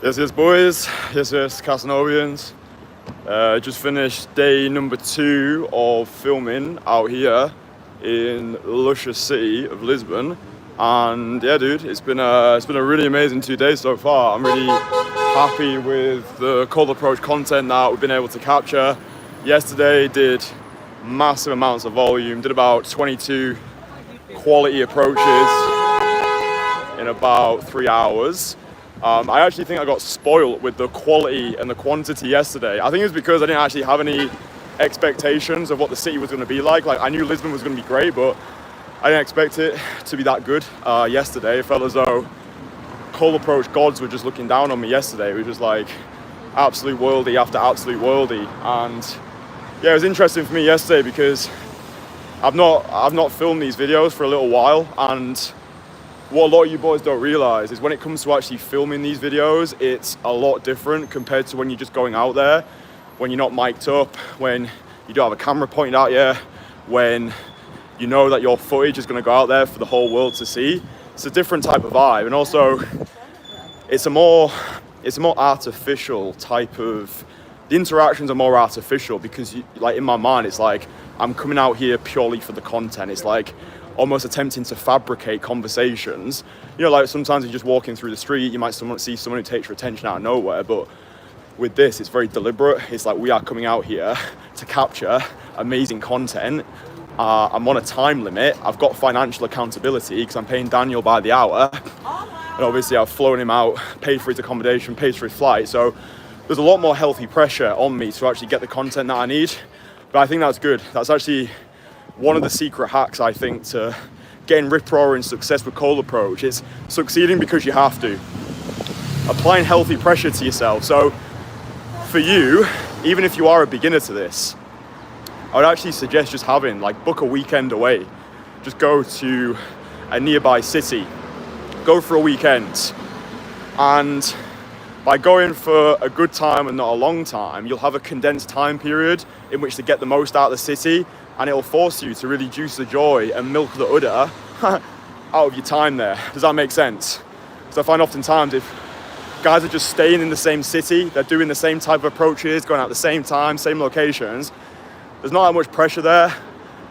Yes, boys. Yes, Casanovians. Just finished day number 2 of filming out here in the luscious city of Lisbon. And yeah, dude, it's been a really amazing 2 days so far. I'm really happy with the cold approach content that we've been able to capture. Yesterday did massive amounts of volume, did about 22 quality approaches in about 3 hours. I actually think I got spoiled with the quality and the quantity yesterday. I think it was because I didn't actually have any expectations of what the city was going to be like. Like, I knew Lisbon was going to be great, but I didn't expect it to be that good yesterday. It felt as though cold approach gods were just looking down on me yesterday. It was just like absolute worldy after absolute worldy. And yeah, it was interesting for me yesterday because I've not filmed these videos for a little while, and what a lot of you boys don't realize is when it comes to actually filming these videos, it's a lot different compared to when you're just going out there, when you're not mic'd up, when you don't have a camera pointed at you, when you know that your footage is going to go out there for the whole world to see. It's a different type of vibe, and also it's a more artificial type of, the interactions are more artificial because like in my mind it's like I'm coming out here purely for the content. It's like almost attempting to fabricate conversations. You know, like sometimes you're just walking through the street, you might see someone who takes your attention out of nowhere, but with this, it's very deliberate. It's like we are coming out here to capture amazing content. I'm on a time limit. I've got financial accountability because I'm paying Daniel by the hour. And obviously I've flown him out, paid for his accommodation, paid for his flight. So there's a lot more healthy pressure on me to actually get the content that I need. But I think that's good. That's actually one of the secret hacks, I think, to getting rip-roaring success with cold approach. It's succeeding because you have to. Applying healthy pressure to yourself. So for you, even if you are a beginner to this, I would actually suggest just book a weekend away. Just go to a nearby city, go for a weekend. And by going for a good time and not a long time, you'll have a condensed time period in which to get the most out of the city, and it'll force you to really juice the joy and milk the udder out of your time there. Does that make sense? So I find oftentimes if guys are just staying in the same city, they're doing the same type of approaches, going out at the same time, same locations, there's not that much pressure there.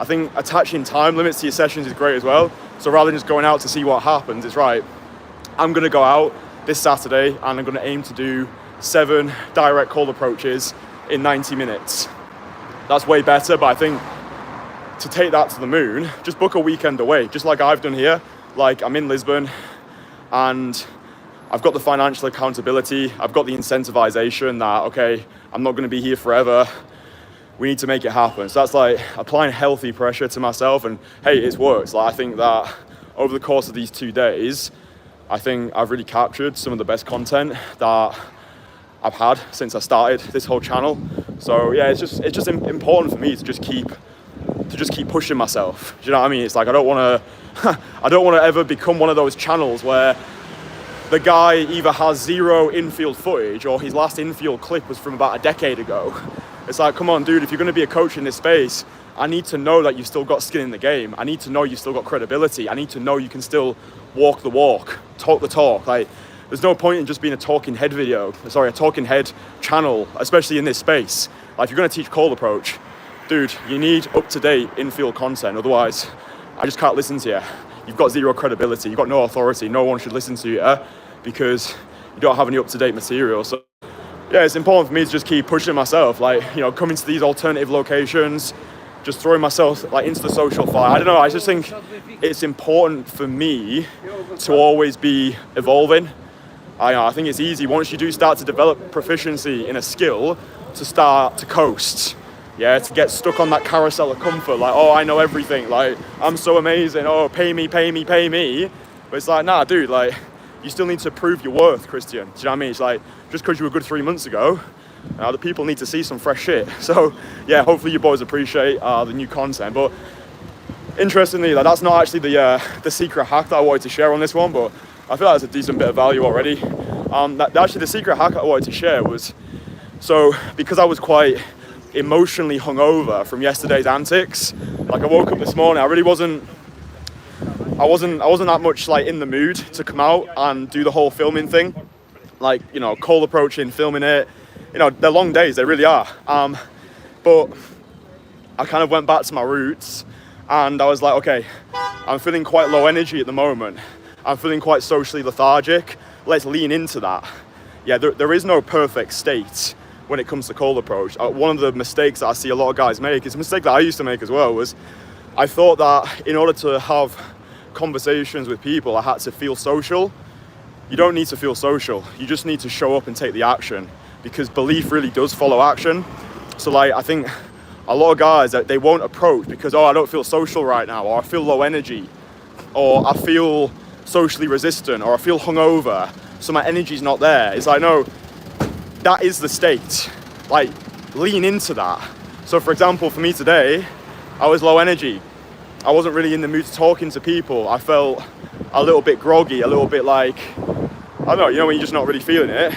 I think attaching time limits to your sessions is great as well. So rather than just going out to see what happens, it's right, I'm gonna go out this Saturday and I'm gonna aim to do 7 direct cold approaches in 90 minutes. That's way better, but I think to take that to the moon, just book a weekend away, just like I've done here. Like, I'm in Lisbon and I've got the financial accountability, I've got the incentivization that, okay, I'm not gonna be here forever. We need to make it happen. So that's like applying healthy pressure to myself, and hey, it's worked. Like, I think that over the course of these 2 days, I think I've really captured some of the best content that I've had since I started this whole channel. So yeah, it's just important for me to just keep pushing myself. Do you know what I mean? It's like I don't want to ever become one of those channels where the guy either has 0 infield footage or his last infield clip was from about a decade ago. It's like, come on, dude, if you're going to be a coach in this space, I need to know that you've still got skin in the game. I need to know you've still got credibility. I need to know you can still walk the walk, talk the talk. Like, there's no point in just being a talking head channel, especially in this space. Like, if you're going to teach cold approach, dude, you need up-to-date infield content. Otherwise, I just can't listen to you. You've got 0 credibility. You've got no authority. No one should listen to you because you don't have any up-to-date material. So yeah, it's important for me to just keep pushing myself. Like, you know, coming to these alternative locations, just throwing myself like into the social fire. I don't know. I just think it's important for me to always be evolving. I think it's easy once you do start to develop proficiency in a skill to start to coast. Yeah, to get stuck on that carousel of comfort. Like, oh, I know everything. Like, I'm so amazing. Oh, pay me, pay me, pay me. But it's like, nah, dude. Like, you still need to prove your worth, Kristian. Do you know what I mean? It's like, just because you were good 3 months ago, the people need to see some fresh shit. So yeah, hopefully you boys appreciate the new content. But interestingly, like, that's not actually the secret hack that I wanted to share on this one, but I feel like that's a decent bit of value already. Actually, the secret hack I wanted to share was, so because I was quite emotionally hungover from yesterday's antics, like I woke up this morning, I wasn't that much like in the mood to come out and do the whole filming thing. like, you know, cold approaching, filming it. You know, they're long days, they really are. But I kind of went back to my roots, and I was like, okay, I'm feeling quite low energy at the moment. I'm feeling quite socially lethargic. Let's lean into that. Yeah, there is no perfect state when it comes to cold approach. One of the mistakes that I see a lot of guys make, it's a mistake that I used to make as well, was I thought that in order to have conversations with people, I had to feel social. You don't need to feel social. You just need to show up and take the action, because belief really does follow action. So like, I think a lot of guys, that they won't approach because, oh, I don't feel social right now, or I feel low energy, or I feel socially resistant, or I feel hungover, so my energy's not there. It's like, no, that is the state. Like, lean into that. So for example, for me today, I was low energy. I wasn't really in the mood to talking to people. I felt a little bit groggy, a little bit like, I don't know, you know, when you're just not really feeling it.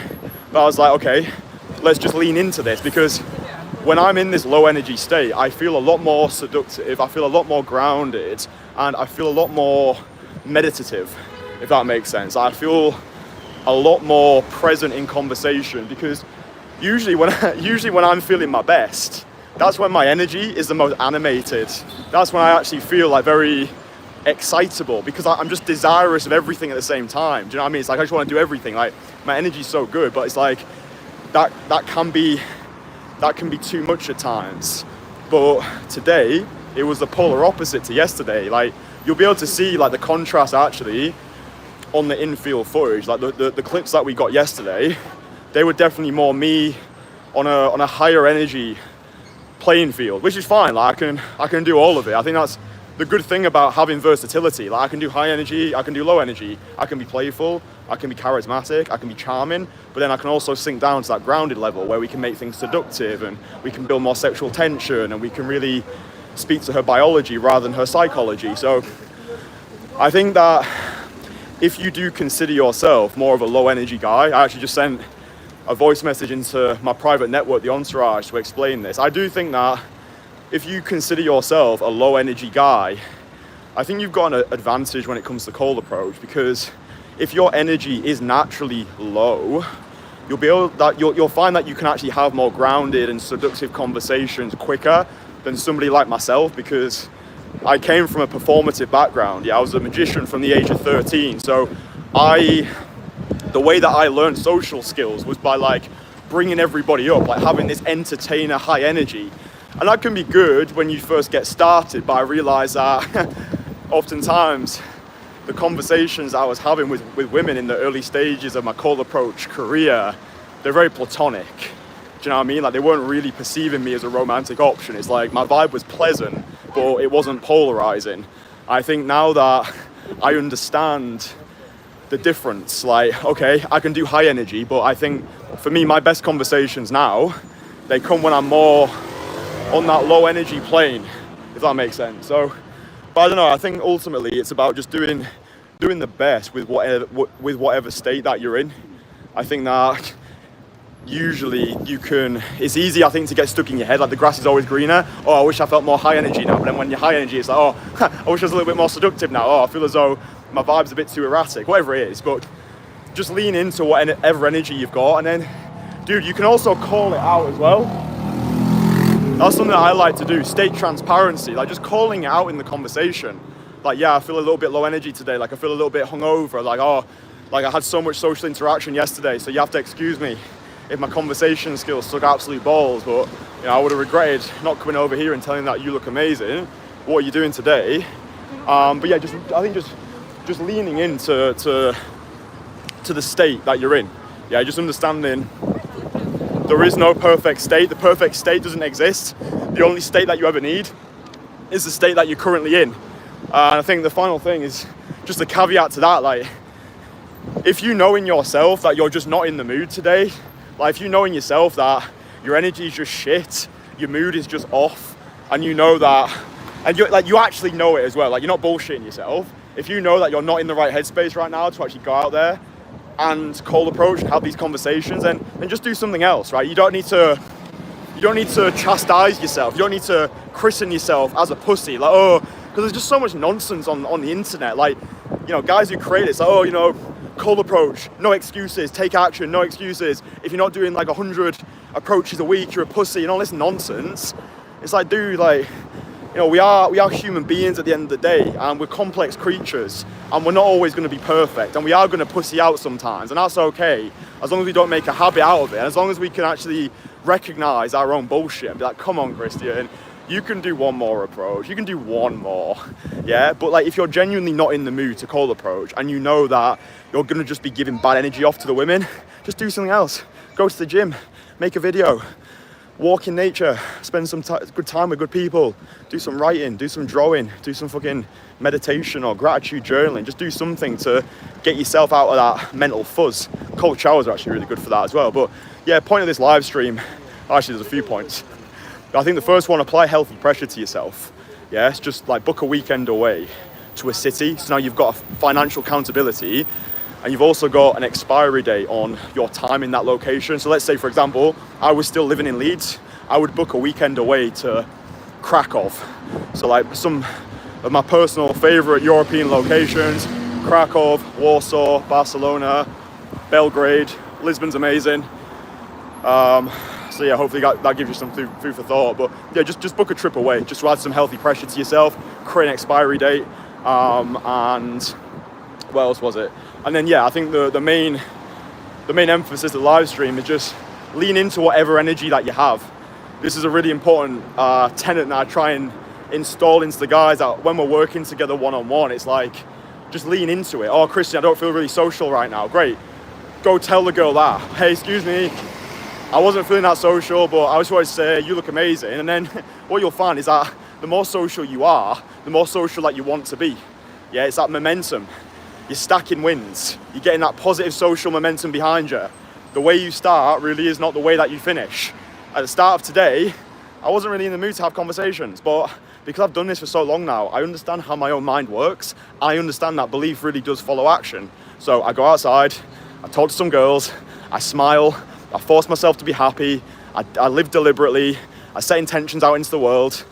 But I was like, okay, let's just lean into this, because when I'm in this low energy state, I feel a lot more seductive, I feel a lot more grounded, and I feel a lot more meditative, if that makes sense. I feel a lot more present in conversation, because usually when I'm feeling my best, that's when my energy is the most animated. That's when I actually feel like very excitable, because I'm just desirous of everything at the same time. Do you know what I mean? It's like I just want to do everything. Like, my energy's so good, but it's like that can be too much at times. But today it was the polar opposite to yesterday. Like, you'll be able to see like the contrast actually on the infield footage. Like the clips that we got yesterday, they were definitely more me on a higher energy playing field, which is fine. Like, I can do all of it. I think that's the good thing about having versatility. Like, I can do high energy, I can do low energy, I can be playful, I can be charismatic, I can be charming, but then I can also sink down to that grounded level where we can make things seductive, and we can build more sexual tension, and we can really speak to her biology rather than her psychology. So I think that if you do consider yourself more of a low energy guy, I actually just sent a voice message into my private network, the Entourage, to explain this. I do think that if you consider yourself a low energy guy, I think you've got an advantage when it comes to cold approach, because if your energy is naturally low, you'll find that you can actually have more grounded and seductive conversations quicker than somebody like myself, because I came from a performative background. Yeah, I was a magician from the age of 13. So the way that I learned social skills was by like bringing everybody up, like having this entertainer high energy. And that can be good when you first get started, but I realized that oftentimes the conversations I was having with women in the early stages of my cold approach career, they're very platonic. Do you know what I mean? Like, they weren't really perceiving me as a romantic option. It's like my vibe was pleasant, but it wasn't polarizing. I think now that I understand the difference, like, okay, I can do high energy, but I think for me, my best conversations now, they come when I'm more on that low energy plane, if that makes sense. So, but I don't know, I think ultimately it's about just doing the best with whatever state that you're in. I think that usually it's easy, I think, to get stuck in your head, like the grass is always greener. Oh, I wish I felt more high energy now. But then when you're high energy, it's like, oh, I wish I was a little bit more seductive now. Oh, I feel as though my vibe's a bit too erratic, whatever it is. But just lean into whatever energy you've got, and then, dude, you can also call it out as well. That's something that I like to do, state transparency, like just calling it out in the conversation. Like, yeah, I feel a little bit low energy today, like I feel a little bit hungover, like, oh, like I had so much social interaction yesterday, so you have to excuse me if my conversation skills suck absolute balls, but, you know, I would have regretted not coming over here and telling that you look amazing. What are you doing today? But yeah, I think just leaning into the state that you're in. Yeah, just understanding there is no perfect state. The perfect state doesn't exist. The only state that you ever need is the state that you're currently in. And I think the final thing is just a caveat to that. Like, if you know in yourself that you're just not in the mood today, like if you know in yourself that your energy is just shit, your mood is just off, and you know that, and you actually know it as well. Like, you're not bullshitting yourself. If you know that you're not in the right headspace right now to actually go out there and cold approach and have these conversations, and just do something else, right? You don't need to chastise yourself. You don't need to christen yourself as a pussy, like, oh, because there's just so much nonsense on the internet. Like, you know, guys who create it, it's like, oh, you know, cold approach, no excuses, take action, no excuses. If you're not doing like 100 approaches a week, you're a pussy and all this nonsense. It's like, dude, like, you know, we are human beings at the end of the day, and we're complex creatures, and we're not always going to be perfect, and we are going to pussy out sometimes, and that's okay, as long as we don't make a habit out of it, and as long as we can actually recognize our own bullshit and be like, come on, Kristian, you can do one more approach, you can do one more, yeah? But like, if you're genuinely not in the mood to cold approach, and you know that you're going to just be giving bad energy off to the women, just do something else. Go to the gym, make a video, walk in nature, spend some good time with good people, do some writing, do some drawing, do some fucking meditation or gratitude journaling. Just do something to get yourself out of that mental fuzz. Cold showers are actually really good for that as well. But yeah, point of this live stream, actually there's a few points. I think the first one, apply healthy pressure to yourself. Yeah, it's just like book a weekend away to a city. So now you've got a financial accountability, and you've also got an expiry date on your time in that location. So let's say, for example, I was still living in Leeds. I would book a weekend away to Krakow. So like some of my personal favorite European locations: Krakow, Warsaw, Barcelona, Belgrade. Lisbon's amazing. So yeah, hopefully that gives you some food for thought. But yeah, just book a trip away, just to add some healthy pressure to yourself, create an expiry date, and what else was it? And then yeah, I think the main emphasis of the live stream is just lean into whatever energy that you have. This is a really important tenet that I try and install into the guys, that when we're working together one-on-one, it's like, just lean into it. Oh, Kristian, I don't feel really social right now. Great. Go tell the girl that. Hey, excuse me, I wasn't feeling that social, but I just wanted to say you look amazing. And then what you'll find is that the more social you are, the more social that you want to be. Yeah, it's that momentum. You're stacking wins. You're getting that positive social momentum behind you. The way you start really is not the way that you finish. At the start of today, I wasn't really in the mood to have conversations, but because I've done this for so long now, I understand how my own mind works. I understand that belief really does follow action. So I go outside, I talk to some girls, I smile, I force myself to be happy, I live deliberately, I set intentions out into the world,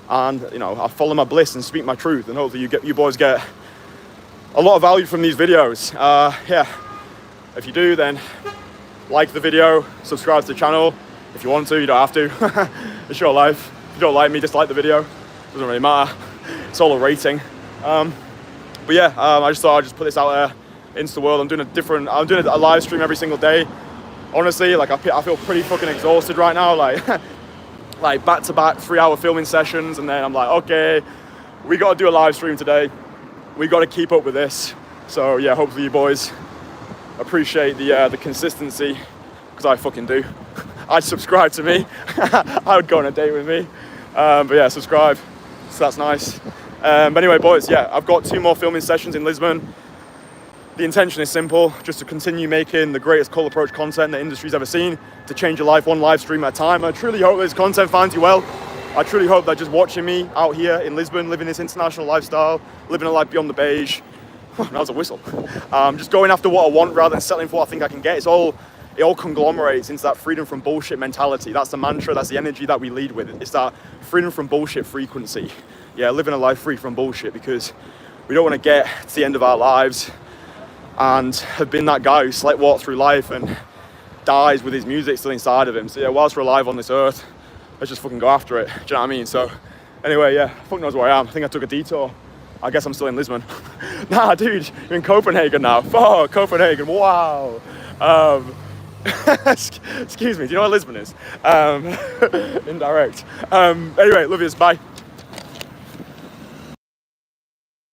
and you know, I follow my bliss and speak my truth, and hopefully you boys get a lot of value from these videos. Yeah, if you do, then like the video, subscribe to the channel. If you want to, you don't have to. It's your life. If you don't like me, dislike the video. Doesn't really matter. It's all a rating. But yeah, I just thought I'd just put this out there into the world. I'm doing a live stream every single day. Honestly, like I feel pretty fucking exhausted right now. Like back-to-back 3-hour filming sessions, and then I'm like, okay, we got to do a live stream today. We got to keep up with this. So yeah, hopefully you boys appreciate the consistency, because I fucking do. I'd subscribe to me. I would go on a date with me. But yeah, subscribe. So that's nice. But anyway, boys, yeah, I've got 2 more filming sessions in Lisbon. The intention is simple, just to continue making the greatest cold approach content the industry's ever seen, to change your life one live stream at a time. I truly hope this content finds you well. I truly hope that just watching me out here in Lisbon, living this international lifestyle, living a life beyond the beige, that was a whistle, just going after what I want rather than settling for what I think I can get. It all conglomerates into that freedom from bullshit mentality. That's the mantra, that's the energy that we lead with. It's that freedom from bullshit frequency. Yeah, living a life free from bullshit, because we don't want to get to the end of our lives and have been that guy who sleptwalked through life and dies with his music still inside of him. So yeah, whilst we're alive on this earth, let's just fucking go after it. Do you know what I mean? So anyway, yeah, fuck knows where I am. I think I took a detour. I guess I'm still in Lisbon. Nah, dude, you're in Copenhagen now. Fuck, Copenhagen, wow. Excuse me, do you know what Lisbon is? Indirect. Anyway, love yous, bye.